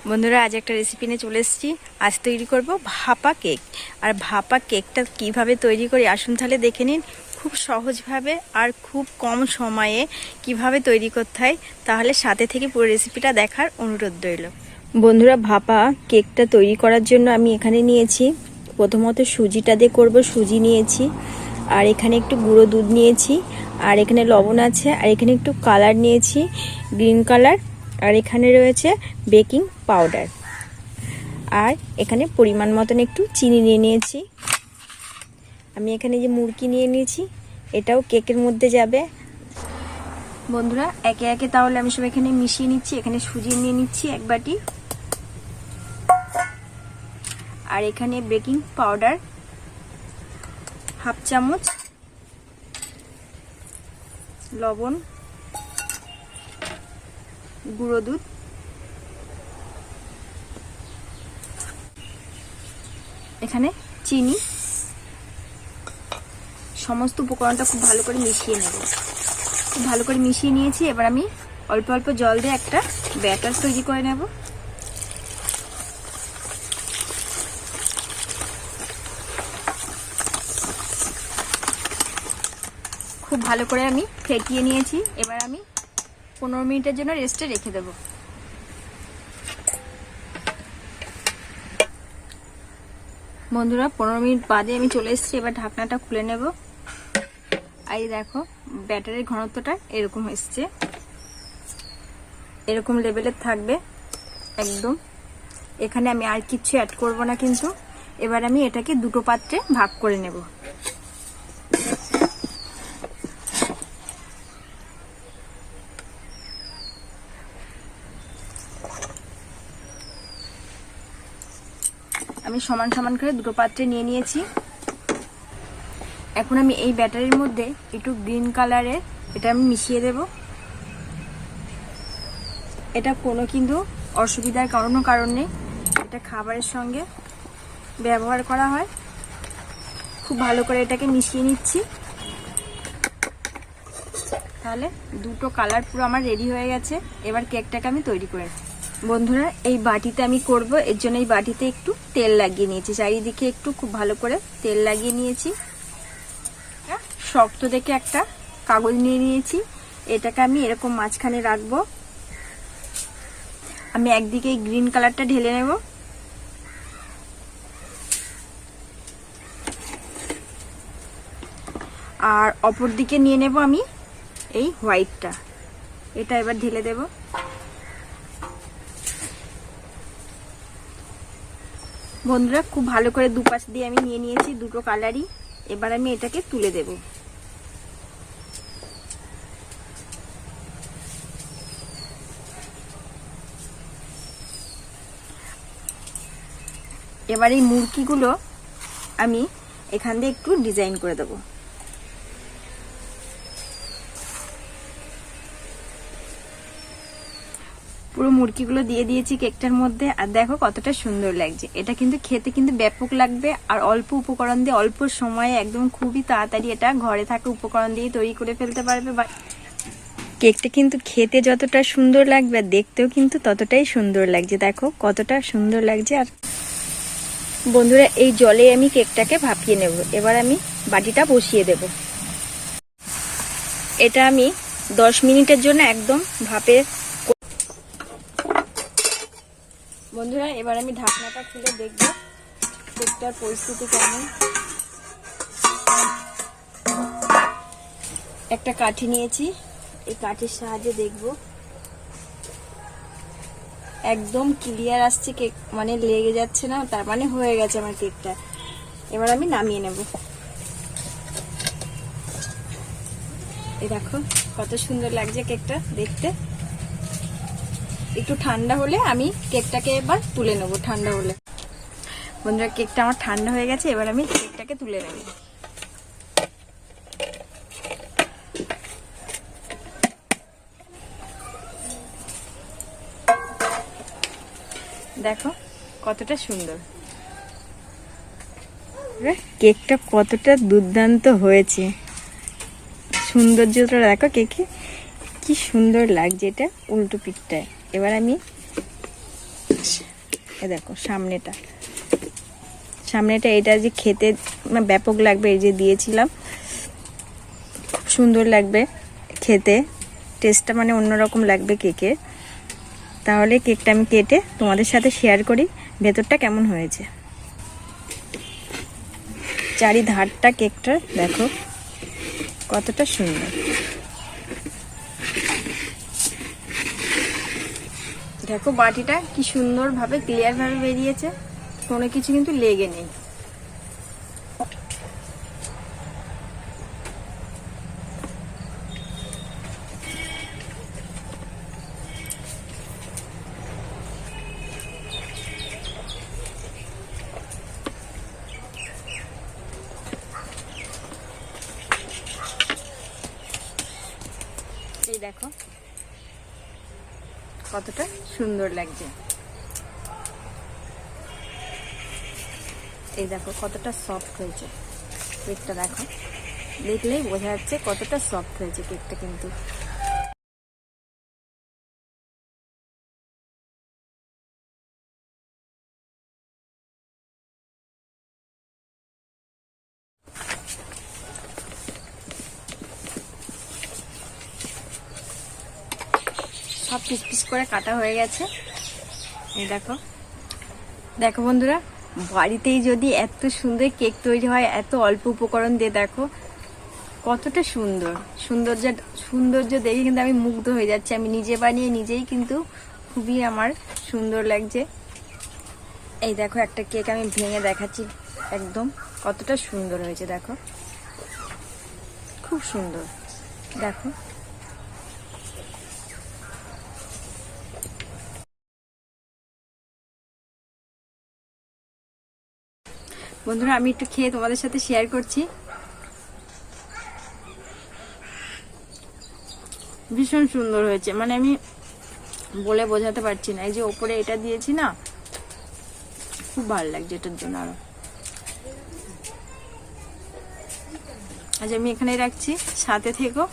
বন্ধুরা আজ একটা রেসিপি নিয়ে চলে এসেছি। আজ তৈরি করব ভাপা কেক। আর ভাপা কেকটা কিভাবে তৈরি করি আসুন তাহলে দেখে নিন। খুব সহজভাবে আর খুব কম সময়ে কিভাবে তৈরি করতে হয়, তাহলে সাথে থেকে পুরো রেসিপিটা দেখার অনুরোধ রইল। বন্ধুরা ভাপা কেকটা তৈরি করার জন্য আমি এখানে নিয়েছি, প্রথমত সুজিটা দিয়ে করব। সুজি নিয়েছি, আর এখানে একটু গুঁড়ো দুধ নিয়েছি, আর এখানে লবণ আছে, আর এখানে একটু কালার নিয়েছি, গ্রিন কালার, আর এখানে রয়েছে বেকিং পাউডার, আর এখানে পরিমাণ মতন একটু চিনি নিয়ে নিয়েছি। আমি এখানে যে মুরকি নিয়ে নিয়েছি, এটাও কেকের মধ্যে যাবে। বন্ধুরা একে একে তাহলে আমি সব এখানে মিশিয়ে নিচ্ছি। এখানে সুজি নিয়ে নিচ্ছি এক বাটি, আর এখানে বেকিং পাউডার হাফ চামচ, লবণ, গুঁড়ো দুধ, এখানে চিনি, সমস্ত উপকরণটা খুব ভালো করে মিশিয়ে নেব। খুব ভালো করে মিশিয়ে নিয়েছি। এবার আমি অল্প অল্প জল দিয়ে একটা ব্যাটার তৈরি করে নেব। খুব ভালো করে আমি ফেটিয়ে নিয়েছি। এবার আমি 15 মিনিটের জন্য রেস্টে রেখে দেব। বন্ধুরা 15 মিনিট বাদে আমি চলে এসেছি। এবার ঢাকনাটা খুলে নেব। এই দেখো ব্যাটারের ঘনত্বটা এরকম এসছে, এরকম লেভেলের থাকবে একদম। এখানে আমি আর কিছু অ্যাড করব না কিন্তু। এবার আমি এটাকে দুটো পাত্রে ভাগ করে নেব। আমি সমান সমান করে দুটো পাত্রে নিয়ে নিয়েছি। এখন আমি এই ব্যাটারির মধ্যে একটু গ্রিন কালারের এটা আমি মিশিয়ে দেব। এটা কোনো কিন্তু অসুবিধার কোনো কারণ নেই, এটা খাবারের সঙ্গে ব্যবহার করা হয়। খুব ভালো করে এটাকে মিশিয়ে নিচ্ছি। তাহলে দুটো কালার পুরো আমার রেডি হয়ে গেছে। এবার কেকটাকে আমি তৈরি করে নেব। বন্ধুরা এই বাটিতে আমি করব, এর জন্য এই বাটিতে একটু তেল লাগিয়ে নিয়েছি। চারিদিকে একটু খুব ভালো করে তেল লাগিয়ে নিয়েছি। শক্ত দেখে একটা কাগজ নিয়ে নিয়েছি। এটাকে আমি এরকম মাঝখানে রাখবো। আমি একদিকে এই গ্রিন কালারটা ঢেলে নেব, আর অপর দিকে নিয়ে নেব আমি এই হোয়াইটটা। এটা এবার ঢেলে দেব। বন্ধুরা খুব ভালো করে দুপাশ দিয়ে আমি নিয়ে নিয়েছি দুটো কালারই। এবার আমি এটাকে তুলে দেব। এবার এই মুরগিগুলো আমি এখান দিয়ে একটু ডিজাইন করে দেব। পুরো মুরগিগুলো দিয়ে দিয়েছি কেকটার মধ্যে। আর দেখো কতটা সুন্দর লাগছে। এটা কিন্তু খেতে কিন্তু ব্যাপক লাগবে, আর অল্প উপকরণ দিয়ে অল্প সময়ে একদম খুবই তাড়াতাড়ি এটা ঘরে থাকা উপকরণ দিয়ে তৈরি করে ফেলতে পারবে। বা কেকটা কিন্তু খেতে যতটা সুন্দর লাগবে আর দেখতেও কিন্তু ততটাই সুন্দর লাগছে। দেখো কতটা সুন্দর লাগছে। আর বন্ধুরা এই জলে আমি কেকটাকে ভাপিয়ে নেব। এবার আমি বাটিটা বসিয়ে দেব। এটা আমি 10 মিনিটের জন্য একদম ভাপে। বন্ধুরা এবার আমি ঢাকনাটা খুলে দেখব কেকটার পরিস্থিতি কেমন। একটা কাঠি নিয়েছি, এই কাঠির সাহায্যে দেখব। একদম ক্লিয়ার আসছে কেক, মানে লেগে যাচ্ছে না, তার মানে হয়ে গেছে আমার কেকটা। এবার আমি নামিয়ে নেব। এই দেখো কত সুন্দর লাগছে কেকটা দেখতে। একটু ঠান্ডা হলে আমি কেকটাকে এবার তুলে নেব। ঠান্ডা হলে বন্ধুরা কেকটা আমার ঠান্ডা হয়ে গেছে। এবার আমি কেকটাকে তুলে নেব। দেখো কতটা সুন্দর কেকটা, কতটা দুর্দান্ত হয়েছে। সৌন্দর্যটা দেখো কেকে কি সুন্দর লাগছে। এটা উল্টো পিঠটায়। এবার আমি এ দেখো সামনেটা এটা যে খেতে ব্যাপক লাগবে, এই যে দিয়েছিলাম, খুব সুন্দর লাগবে খেতে, টেস্টটা মানে অন্যরকম লাগবে কেকের। তাহলে কেকটা আমি কেটে তোমাদের সাথে শেয়ার করি ভেতরটা কেমন হয়েছে। চারিধারটা কেকটা দেখো কতটা সুন্দর। দেখো বাটিটা কি সুন্দরভাবে ক্লিয়ারভাবে বেরিয়েছে, কোনো কিছু কিন্তু লেগে নেই। এই দেখো কতটা সুন্দর লাগছে, এই দেখো কতটা সফট হয়েছে কেকটা। দেখো দেখলেই বোঝা যাচ্ছে কতটা সফট হয়েছে কেকটা কিন্তু। সব পিস পিস করে কাটা হয়ে গেছে। এই দেখো দেখো বন্ধুরা, বাড়িতেই যদি এত সুন্দর কেক তৈরি হয় এত অল্প উপকরণ দিয়ে, দেখো কতটা সৌন্দর্য দেখে কিন্তু আমি মুগ্ধ হয়ে যাচ্ছি। আমি নিজে বানিয়ে নিজেই কিন্তু খুবই আমার সুন্দর লাগছে। এই দেখো একটা কেক আমি ভেঙে দেখাচ্ছি, একদম কতটা সুন্দর হয়েছে, দেখো খুব সুন্দর। দেখো বন্ধুরা, আমি একটু খেয়ে তোমাদের সাথে শেয়ার করছি। ভীষণ সুন্দর হয়েছে, মানে আমি বলে বোঝাতে পারছি না। এই যে ওপরে এটা দিয়েছি না, খুব ভালো লাগছে এটার জন্য আরো। আজ আমি এখানে রাখছি, সাথে থেকো।